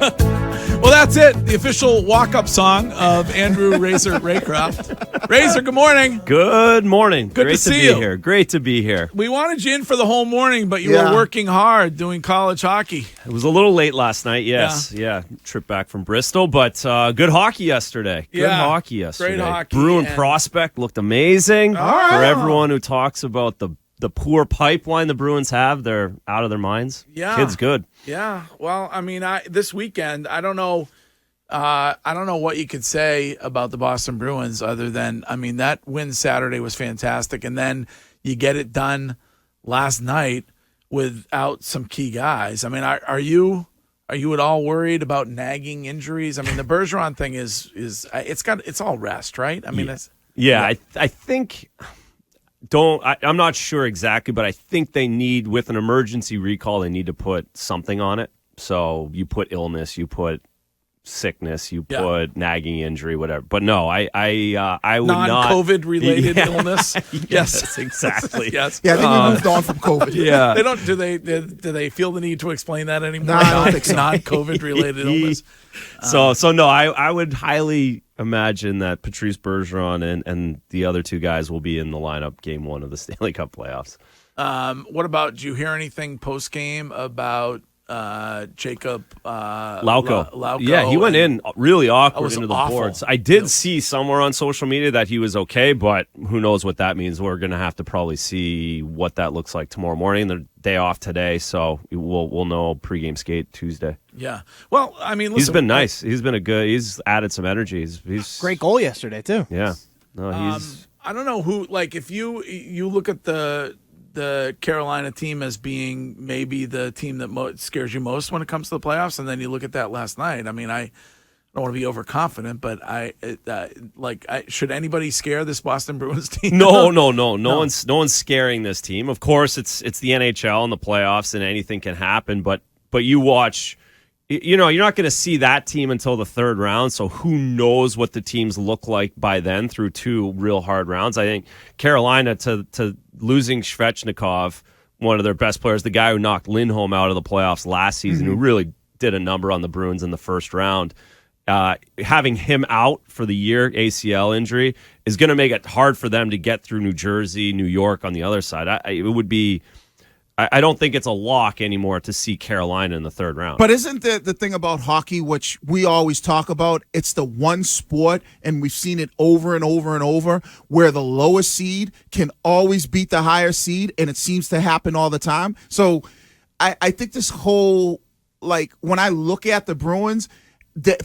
Well, that's it. The official walk-up song of Andrew Razor Raycroft. Razor, good morning. Good morning. Good Great to see be you. here. Great to be here. We wanted you in for the whole morning, but you were working hard doing college hockey. It was a little late last night, yes. Yeah. Trip back from Bristol, but good hockey yesterday. Good hockey yesterday. Great hockey. Bruin prospect looked amazing. For everyone who talks about the poor pipeline the Bruins have, they're out of their minds. Yeah. Kid's good. Yeah. Well, I mean, this weekend, I don't know what you could say about the Boston Bruins other than, I mean, that win Saturday was fantastic. And then you get it done last night without some key guys. I mean, are you at all worried about nagging injuries? I mean, the Bergeron thing is it's all rest, right? I mean, I think I'm not sure exactly, but I think they need, with an emergency recall, they need to put something on it. So you put illness, you put sickness, you put nagging injury, whatever. But no, I would not. Non-COVID related illness. Yes, exactly. Yes. Yeah, I think we moved on from COVID. Yeah. They don't. Do they feel the need to explain that anymore? No, I don't think so. Non-COVID related illness. So no, I would highly imagine that Patrice Bergeron and the other two guys will be in the lineup game one of the Stanley Cup playoffs. What about? Did you hear anything post game about Jacob Lauko? Yeah, he went in really awkward into the boards. I did see somewhere on social media that he was okay, but who knows what that means. We're going to have to probably see what that looks like tomorrow morning. The day off today, so we'll know pregame skate Tuesday. Yeah. Well, I mean, listen, he's been nice. He's added some energy. He's great goal yesterday too. Yeah. No, I don't know who. Like, if you look at the Carolina team as being maybe the team that scares you most when it comes to the playoffs, and then you look at that last night. I mean, I don't want to be overconfident, but should anybody scare this Boston Bruins team? No. No one's scaring this team. Of course, it's the NHL and the playoffs, and anything can happen. But you watch. You're not going to see that team until the third round, so who knows what the teams look like by then through two real hard rounds. I think Carolina, to losing Svechnikov, one of their best players, the guy who knocked Lindholm out of the playoffs last season, who really did a number on the Bruins in the first round, having him out for the year, ACL injury, is going to make it hard for them to get through New Jersey, New York on the other side. I don't think it's a lock anymore to see Carolina in the third round. But isn't the thing about hockey, which we always talk about, it's the one sport, and we've seen it over and over and over, where the lowest seed can always beat the higher seed, and it seems to happen all the time. So I think this whole, like, when I look at the Bruins,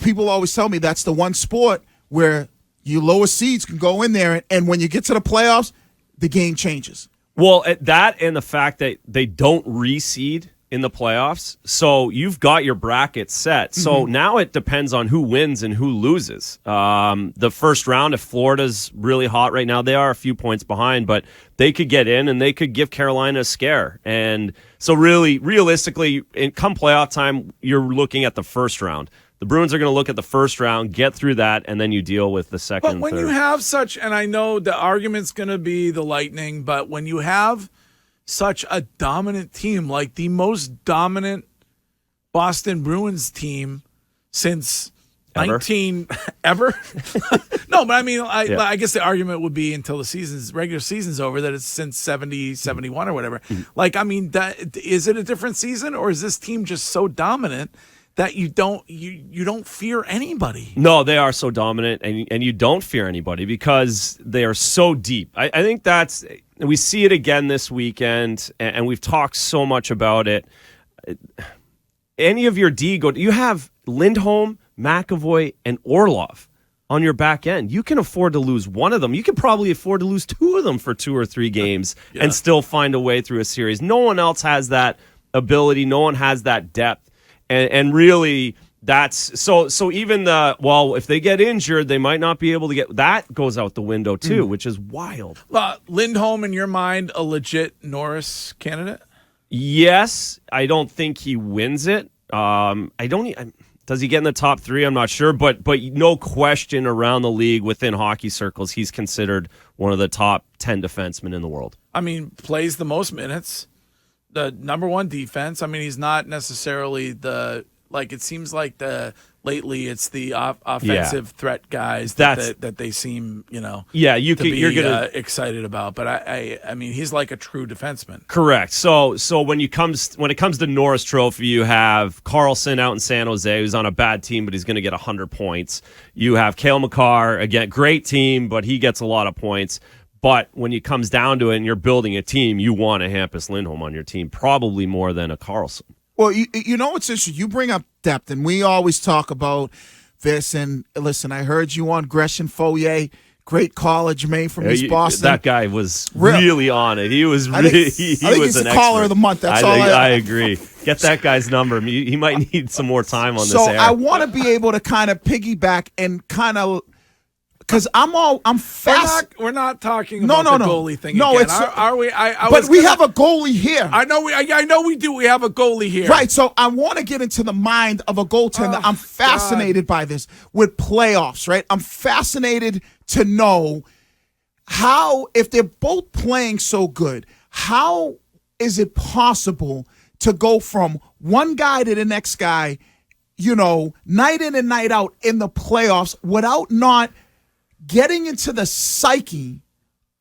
people always tell me that's the one sport where your lowest seeds can go in there, and when you get to the playoffs, the game changes. Well, that and the fact that they don't reseed in the playoffs, so you've got your bracket set. So now it depends on who wins and who loses. The first round, if Florida's really hot right now, they are a few points behind, but they could get in and they could give Carolina a scare. And so really, realistically, come playoff time, you're looking at the first round. The Bruins are going to look at the first round, get through that, and then you deal with the second and third. But when you have such, and I know the argument's going to be the Lightning, but when you have such a dominant team, like the most dominant Boston Bruins team since ever? Ever? No, but I mean, I guess the argument would be until the regular season's over, that it's since 70, 71 or whatever. Like, I mean, is it a different season, or is this team just so dominant that you don't fear anybody? No, they are so dominant, and you don't fear anybody because they are so deep. I think we see it again this weekend, and we've talked so much about it. Any of your you have Lindholm, McAvoy, and Orlov on your back end. You can afford to lose one of them. You can probably afford to lose two of them for 2 or 3 games and still find a way through a series. No one else has that ability. No one has that depth. And really, that's so even if they get injured, they might not be able to get that, goes out the window too, which is wild. Lindholm, in your mind, a legit Norris candidate? Yes, I don't think he wins it. Does he get in the top 3? I'm not sure, but no question around the league within hockey circles, he's considered one of the top 10 defensemen in the world. I mean, plays the most minutes. The number one defense. I mean, he's not necessarily the Like it seems like lately it's the offensive threat guys that they seem you're gonna excited about. But I mean he's like a true defenseman. Correct. So when it comes to Norris Trophy, you have Carlson out in San Jose, who's on a bad team, but he's going to get 100 points. You have Cale Makar, again, great team, but he gets a lot of points. But when it comes down to it and you're building a team, you want a Hampus Lindholm on your team, probably more than a Carlson. Well, you know what's interesting? You bring up depth, and we always talk about this. And listen, I heard you on Gresham Fourier, great college mate from East Boston. That guy was really on it. He was really. I think was he's an the caller expert. of the month. That's I agree. Get that guy's number. He might need some more time on this air. So I want to be able to kind of piggyback and kind of. Because I'm fast. We're not talking about the goalie thing. No, again. it's are we? We have a goalie here. I know we do. We have a goalie here, right? So I want to get into the mind of a goaltender. I'm fascinated by this with playoffs. Right? I'm fascinated to know how, if they're both playing so good, how is it possible to go from one guy to the next guy, night in and night out in the playoffs without not getting into the psyche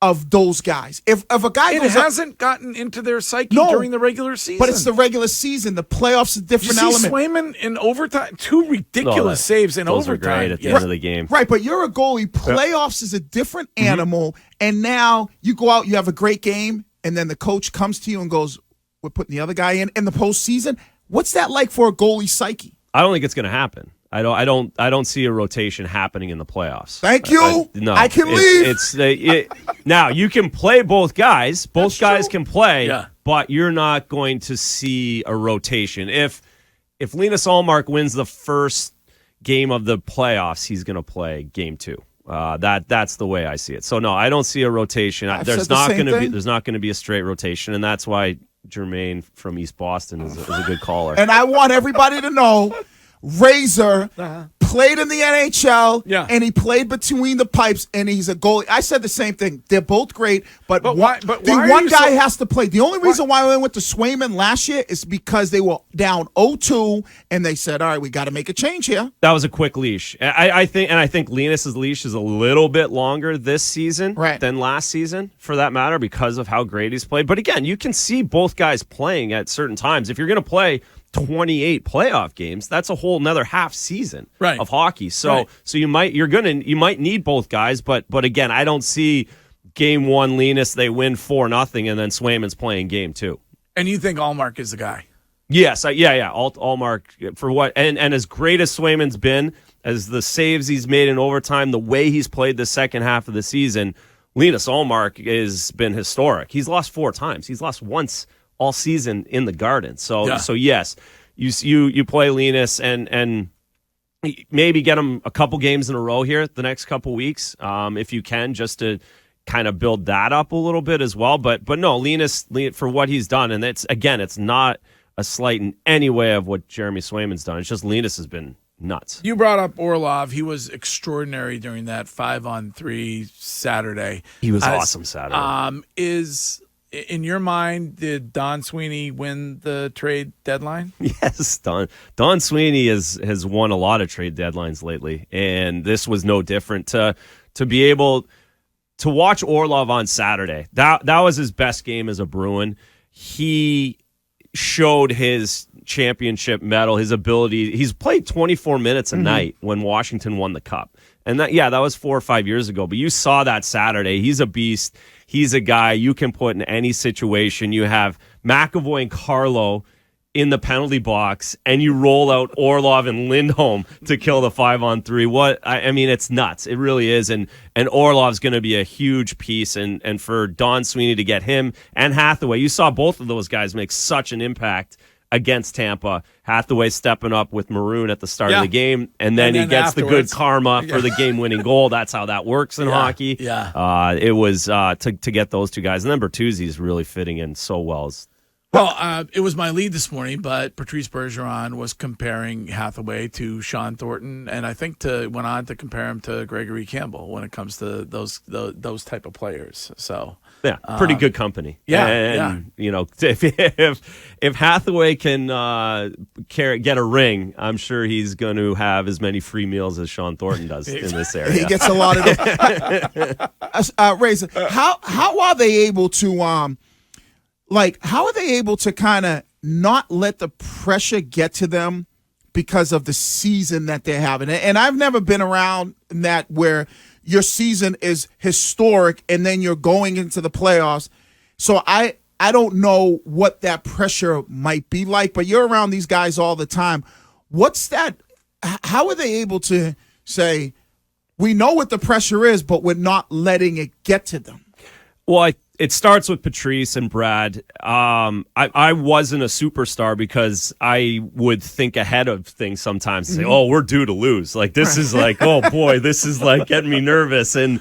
of those guys. If a guy hasn't gotten into their psyche during the regular season. But it's the regular season. The playoffs is a different element. Swayman in overtime, 2 ridiculous saves in those overtime. Those are great at the end of the game. Right, but you're a goalie. Playoffs is a different animal, and now you go out, you have a great game, and then the coach comes to you and goes, we're putting the other guy in the postseason. What's that like for a goalie psyche? I don't think it's going to happen. I don't see a rotation happening in the playoffs. Thank you. No, I can leave. Now you can play both guys. Both guys true. can play, but you're not going to see a rotation. If Linus Ullmark wins the first game of the playoffs, he's going to play game 2. That's the way I see it. So no, I don't see a rotation. There's not going to be a straight rotation, and that's why Jermaine from East Boston is a good caller. And I want everybody to know. Razor played in the NHL, and he played between the pipes, and he's a goalie. I said the same thing. They're both great, but one guy has to play. The only reason why we went to Swayman last year is because they were down 0-2, and they said, all right, we got to make a change here. That was a quick leash. I think Linus's leash is a little bit longer this season than last season, for that matter, because of how great he's played. But again, you can see both guys playing at certain times. If you're going to play 28 playoff games, that's a whole another half season of hockey. So you might need both guys, but again, I don't see game 1 Linus, they win 4-0, and then Swayman's playing game 2. And you think Ullmark is the guy? Yes, Ullmark, for what and as great as Swayman's been, as the saves he's made in overtime, the way he's played the second half of the season, Linus Ullmark has been historic. He's lost 4 times. He's lost once all season in the Garden. So yes, you play Linus and maybe get him a couple games in a row here the next couple weeks, if you can, just to kind of build that up a little bit as well. But no, Linus, for what he's done, and it's not a slight in any way of what Jeremy Swayman's done. It's just Linus has been nuts. You brought up Orlov. He was extraordinary during that 5-on-3 Saturday. He was awesome Saturday. In your mind, did Don Sweeney win the trade deadline? Yes, Don Sweeney has won a lot of trade deadlines lately, and this was no different. To be able to watch Orlov on Saturday, that was his best game as a Bruin. He showed his championship medal, his ability. He's played 24 minutes a night when Washington won the Cup. And that was 4 or 5 years ago. But you saw that Saturday. He's a beast. He's a guy you can put in any situation. You have McAvoy and Carlo in the penalty box, and you roll out Orlov and Lindholm to kill the 5-on-3. I mean, it's nuts. It really is. And Orlov's going to be a huge piece. And for Don Sweeney to get him and Hathaway, you saw both of those guys make such an impact against Tampa. Hathaway stepping up with Maroon at the start of the game, and then he gets the good karma for the game-winning goal. That's how that works in hockey. Yeah. It was to get those two guys. And then Bertuzzi's really fitting in so well. Well, it was my lead this morning, but Patrice Bergeron was comparing Hathaway to Sean Thornton, and I think went on to compare him to Gregory Campbell when it comes to those type of players. So Yeah, pretty good company. Yeah, and you know, if Hathaway can get a ring, I'm sure he's going to have as many free meals as Sean Thornton does in this area. He gets a lot of them. Razor, how are they able to how are they able to kind of not let the pressure get to them because of the season that they're having? And I've never been around that where your season is historic and then you're going into the playoffs. So I don't know what that pressure might be like, but you're around these guys all the time. What's that? How are they able to say, we know what the pressure is, but we're not letting it get to them? Well, it starts with Patrice and Brad. I wasn't a superstar because I would think ahead of things sometimes and say, oh, we're due to lose. Like, this is like, oh, boy, this is like getting me nervous. And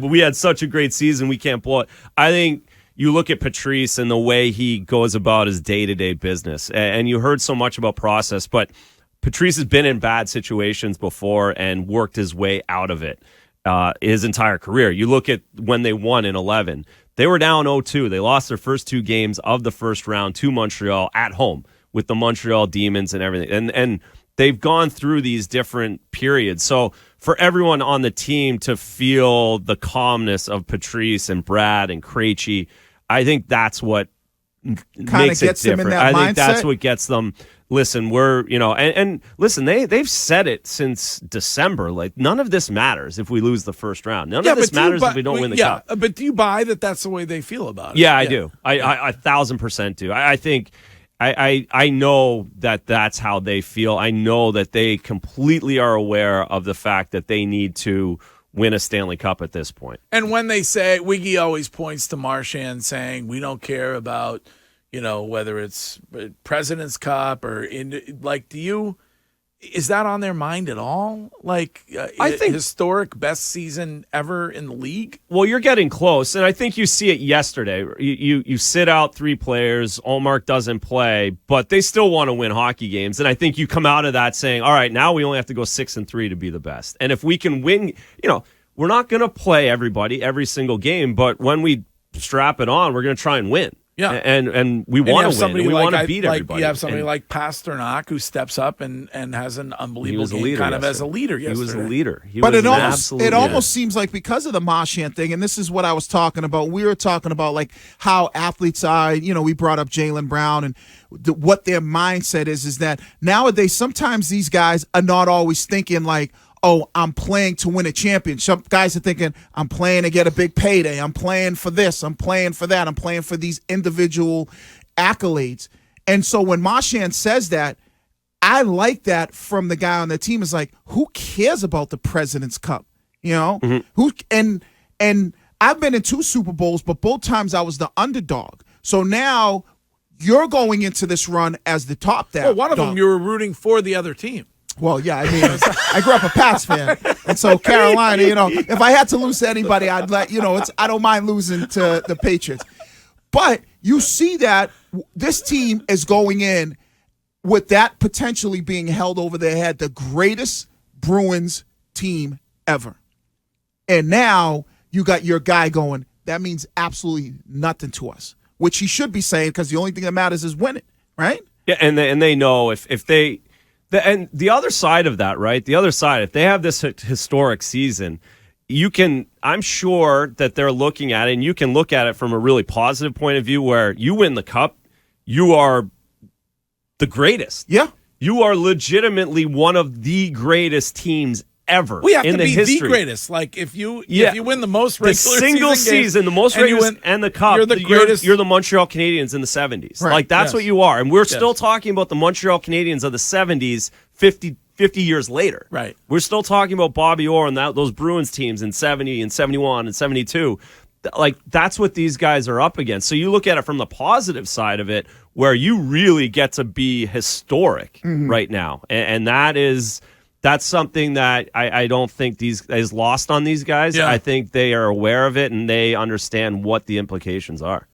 we had such a great season, we can't blow it. I think you look at Patrice and the way he goes about his day-to-day business, and you heard so much about process, but Patrice has been in bad situations before and worked his way out of it his entire career. You look at when they won in 11. They were down 0-2. They lost their first 2 games of the first round to Montreal at home with the Montreal Demons and everything. And they've gone through these different periods. So for everyone on the team to feel the calmness of Patrice and Brad and Krejci, I think that's what makes it different. I think that's what gets them. Listen, we're, and listen, they've said it since December. Like, none of this matters if we lose the first round. None of this matters if we don't win the cup. But do you buy that that's the way they feel about it? Yeah, I do. I 1,000% do. I think I know that that's how they feel. I know that they completely are aware of the fact that they need to win a Stanley Cup at this point. And when they say, Wiggy always points to Marchand saying, we don't care about, whether it's President's Cup or is that on their mind at all? Like, I think historic best season ever in the league? Well, you're getting close, and I think you see it yesterday. You sit out 3 players, Allmark doesn't play, but they still want to win hockey games, and I think you come out of that saying, all right, now we only have to go 6-3 to be the best. And if we can win, we're not going to play everybody every single game, but when we strap it on, we're going to try and win. Yeah, and we want to win. And we want to beat everybody. You have somebody like Pasternak who steps up and has an unbelievable game kind of as a leader yesterday. He was a leader. But it almost seems like because of the Marchand thing, and this is what I was talking about. We were talking about like how athletes are. We brought up Jaylen Brown and what their mindset is that nowadays sometimes these guys are not always thinking like, oh, I'm playing to win a championship. Some guys are thinking, I'm playing to get a big payday. I'm playing for this. I'm playing for that. I'm playing for these individual accolades. And so when Marchand says that, I like that from the guy on the team. Is like, who cares about the President's Cup? Who and I've been in 2 Super Bowls, but both times I was the underdog. So now you're going into this run as the top dog. Well, one of them you were rooting for the other team. Well, yeah, I mean, I grew up a Pats fan, and so Carolina, if I had to lose to anybody, I'd I don't mind losing to the Patriots. But you see that this team is going in with that potentially being held over their head, the greatest Bruins team ever. And now you got your guy going, that means absolutely nothing to us, which he should be saying because the only thing that matters is winning, right? Yeah, and they know if they... And the other side of that, right? The other side, if they have this historic season, I'm sure that they're looking at it, and you can look at it from a really positive point of view where you win the cup, you are the greatest. Yeah. You are legitimately one of the greatest teams ever we have in to the be history. The greatest. Like if you win the most regular single season, the most regular and the cup, you're the Montreal Canadiens in the 70s. Right. Like that's what you are. And we're still talking about the Montreal Canadiens of the 70s 50 years later. Right. We're still talking about Bobby Orr and those Bruins teams in 70 and 71 and 72. Like that's what these guys are up against. So you look at it from the positive side of it where you really get to be historic right now. And that's something that I don't think is lost on these guys. Yeah. I think they are aware of it and they understand what the implications are.